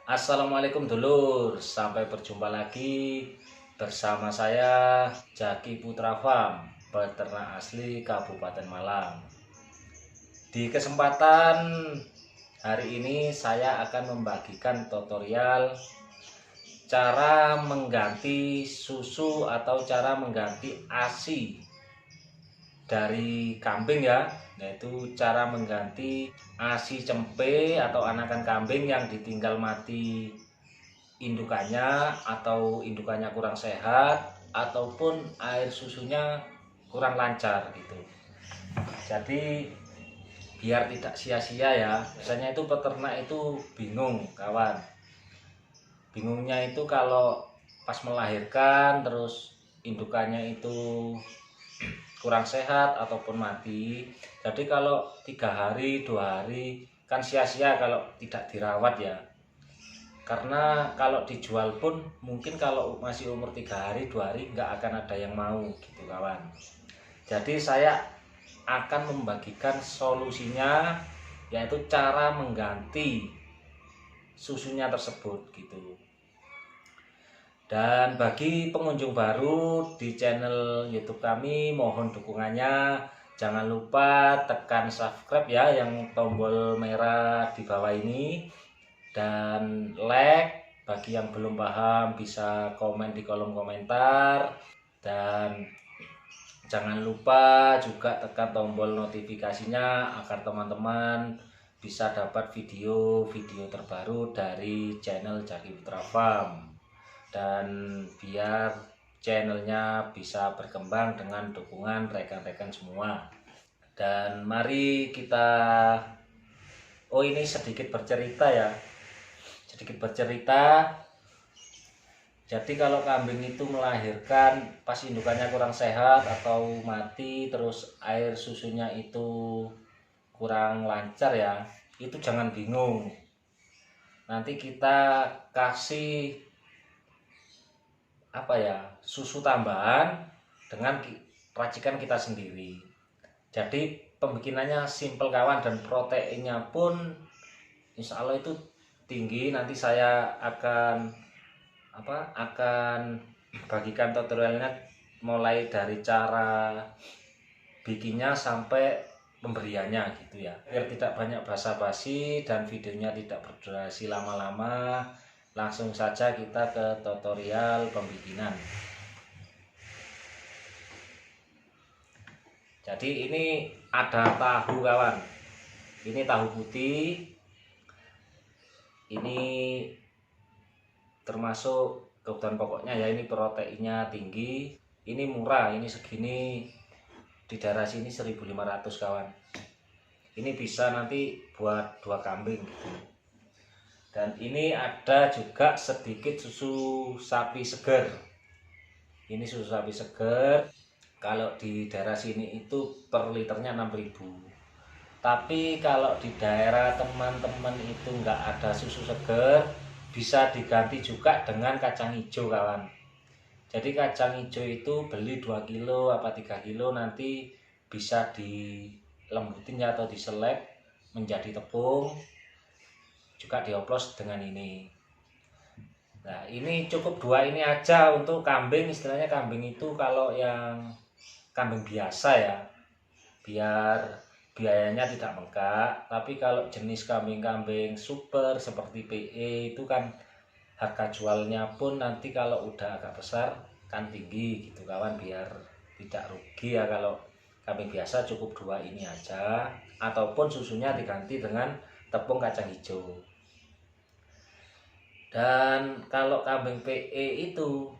Assalamualaikum dulur, sampai berjumpa lagi bersama saya Jaki Putra Farm, peternak asli Kabupaten Malang. Di kesempatan hari ini saya akan membagikan tutorial cara mengganti susu atau cara mengganti ASI dari kambing ya, yaitu cara mengganti ASI cempe atau anakan kambing yang ditinggal mati indukannya atau indukannya kurang sehat ataupun air susunya kurang lancar gitu. Jadi biar tidak sia-sia ya, biasanya itu peternak itu bingung kawan. Bingungnya itu kalau pas melahirkan terus indukannya itu kurang sehat ataupun mati. Jadi kalau 3 hari 2 hari kan sia-sia kalau tidak dirawat ya. Karena kalau dijual pun mungkin kalau masih umur 3 hari 2 hari nggak akan ada yang mau gitu kawan. Jadi saya akan membagikan solusinya, yaitu cara mengganti susunya tersebut gitu. Dan bagi pengunjung baru di channel YouTube kami, mohon dukungannya. Jangan lupa tekan subscribe ya, yang tombol merah di bawah ini, dan like. Bagi yang belum paham bisa komen di kolom komentar, dan jangan lupa juga tekan tombol notifikasinya agar teman-teman bisa dapat video-video terbaru dari channel Jaki Putra Farm, dan biar channelnya bisa berkembang dengan dukungan rekan-rekan semua. Dan mari kita ini sedikit bercerita ya. Jadi kalau kambing itu melahirkan pas indukannya kurang sehat atau mati, terus air susunya itu kurang lancar ya, itu jangan bingung. Nanti kita kasih susu tambahan dengan racikan kita sendiri. Jadi pembikinannya simple kawan, dan proteinnya pun insya Allah itu tinggi. Nanti saya akan bagikan tutorialnya mulai dari cara bikinnya sampai pemberiannya gitu ya, biar tidak banyak basa-basi dan videonya tidak berdurasi lama-lama. Langsung saja kita ke tutorial pembikinan. Jadi ini ada tahu kawan, ini tahu putih, ini termasuk kebutuhan pokoknya ya. Ini proteinnya tinggi, ini murah, ini segini di daerah sini 1.500 kawan. Ini bisa nanti buat 2 kambing gitu. Dan ini ada juga sedikit susu sapi segar. Ini susu sapi segar, kalau di daerah sini itu per liternya 6.000. Tapi kalau di daerah teman-teman itu nggak ada susu segar, bisa diganti juga dengan kacang hijau kawan. Jadi kacang hijau itu beli 2 kilo apa 3 kilo, nanti bisa dilembutin atau diselek menjadi tepung, juga dioplos dengan ini. Nah ini cukup 2 ini aja untuk kambing. Istilahnya kambing itu kalau yang kambing biasa ya, biar biayanya tidak bengkak. Tapi kalau jenis kambing-kambing super seperti PE itu kan harga jualnya pun nanti kalau udah agak besar kan tinggi gitu kawan. Biar tidak rugi ya, kalau kambing biasa cukup 2 ini aja, ataupun susunya diganti dengan tepung kacang hijau. Dan kalau kambing PE itu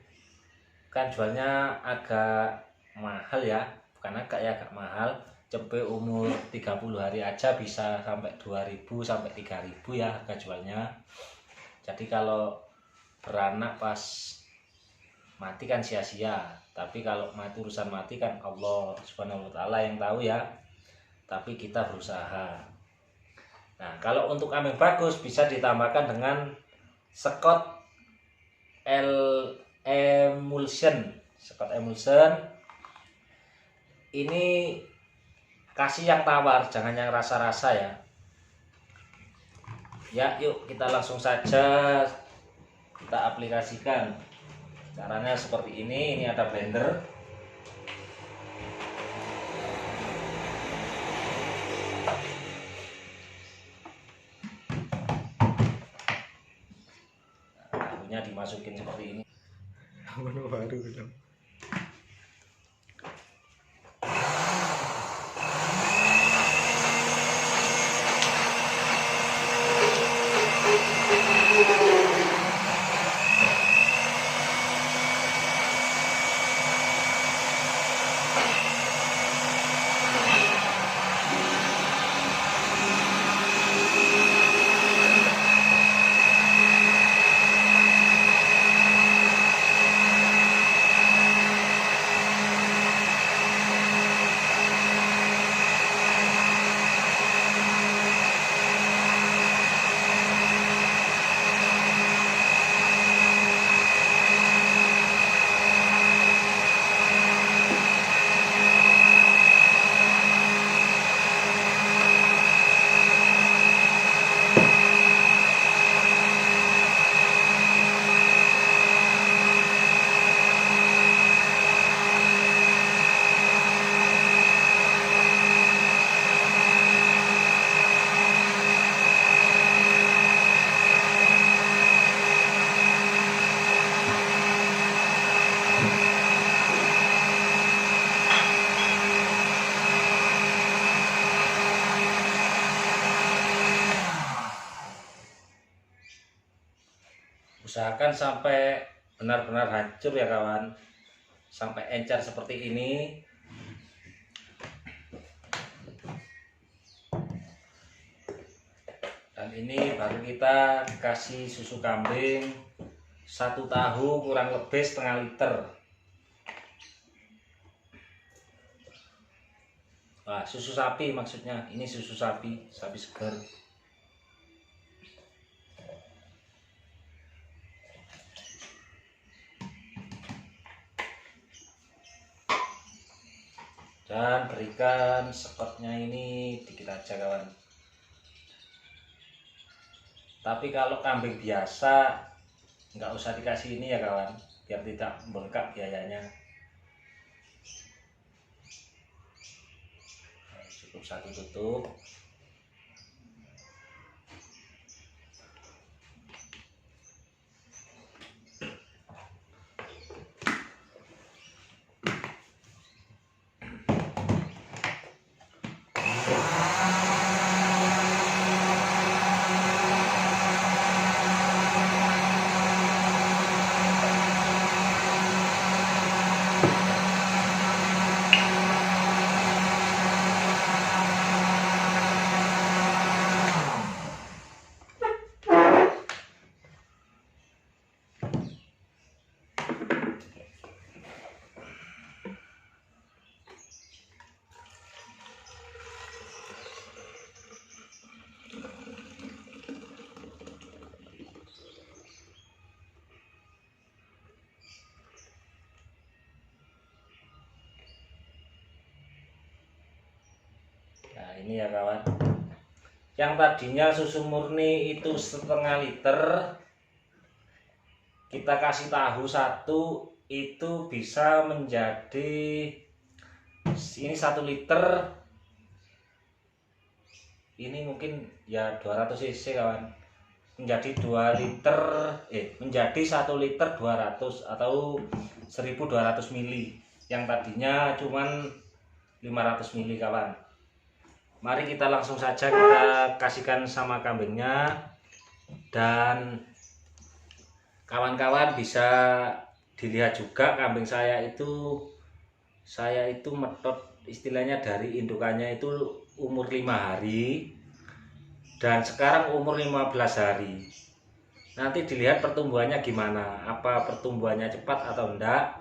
kan jualnya agak mahal ya, bukan agak ya, agak mahal. Cempe umur 30 hari aja bisa sampai 2.000 sampai 3.000 ya harga jualnya. Jadi kalau beranak pas mati kan sia-sia, tapi kalau mati, urusan mati kan Allah Subhanahu wa taala yang tahu ya. Tapi kita berusaha. Nah, kalau untuk kambing bagus bisa ditambahkan dengan Scott emulsion. Scott emulsion ini kasih yang tawar, jangan yang rasa-rasa ya. Ya, yuk kita langsung saja kita aplikasikan. Caranya seperti ini ada blender. Tahunya dimasukin seperti ini. Menu baru dong. Usahakan sampai benar-benar hancur ya kawan, sampai encer seperti ini. Dan ini baru kita kasih susu kambing 1 tahu kurang lebih setengah liter. Nah, susu sapi maksudnya, ini susu sapi segar. Dan berikan sekotnya ini dikit aja kawan. Tapi kalau kambing biasa nggak usah dikasih ini ya kawan, biar tidak membengkak biayanya. Cukup 1 tutup. Nah ini ya kawan, yang tadinya susu murni itu setengah liter, kita kasih tahu 1 itu bisa menjadi ini 1 liter. Ini mungkin ya 200 cc kawan, menjadi 2 liter, menjadi 1 liter 200 atau 1200 mili, yang tadinya cuman 500 mili kawan. Mari kita langsung saja kita kasihkan sama kambingnya. Dan kawan-kawan bisa dilihat juga kambing saya itu metot, istilahnya dari indukannya itu umur 5 hari dan sekarang umur 15 hari. Nanti dilihat pertumbuhannya gimana, apa pertumbuhannya cepat atau enggak,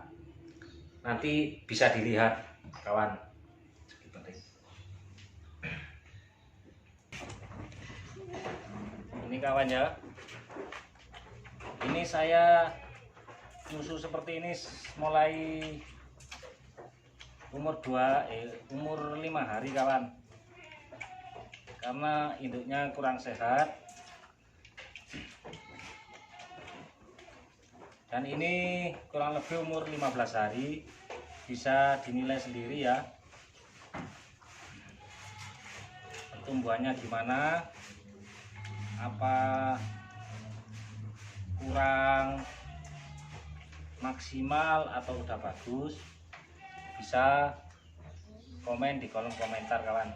nanti bisa dilihat kawan. Ini kawan ya, ini saya nyusu seperti ini mulai umur 5 hari kawan, karena induknya kurang sehat. Dan ini kurang lebih umur 15 hari, bisa dinilai sendiri ya pertumbuhannya gimana, apa kurang maksimal atau udah bagus. Bisa komen di kolom komentar kawan.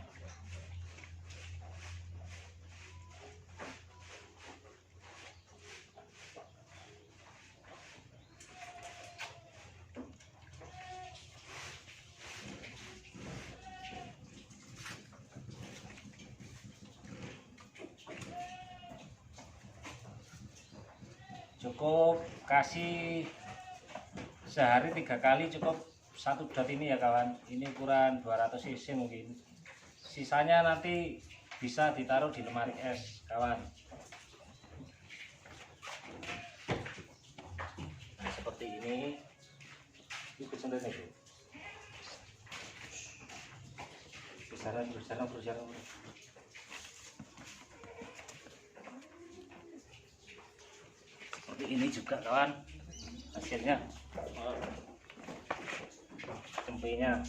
Cukup kasih sehari 3 kali, cukup 1 dot ini ya kawan. Ini ukuran 200 cc mungkin. Sisanya nanti bisa ditaruh di lemari es kawan. Nah, seperti ini. Ikut sendiri itu. Berjalan. Seperti ini juga kawan hasilnya. Tempenya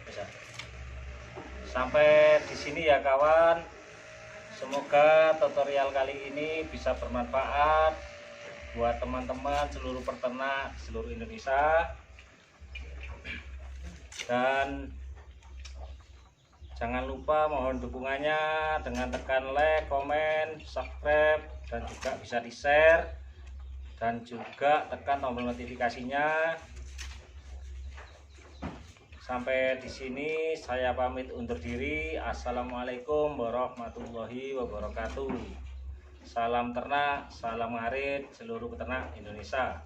bisa. Sampai di sini ya kawan. Semoga tutorial kali ini bisa bermanfaat buat teman-teman seluruh peternak di seluruh Indonesia. Dan jangan lupa mohon dukungannya dengan tekan like, komen, subscribe, dan juga bisa di-share, dan juga tekan tombol notifikasinya. Sampai di sini saya pamit undur diri. Assalamualaikum warahmatullahi wabarakatuh. Salam ternak, salam ngarit seluruh peternak Indonesia.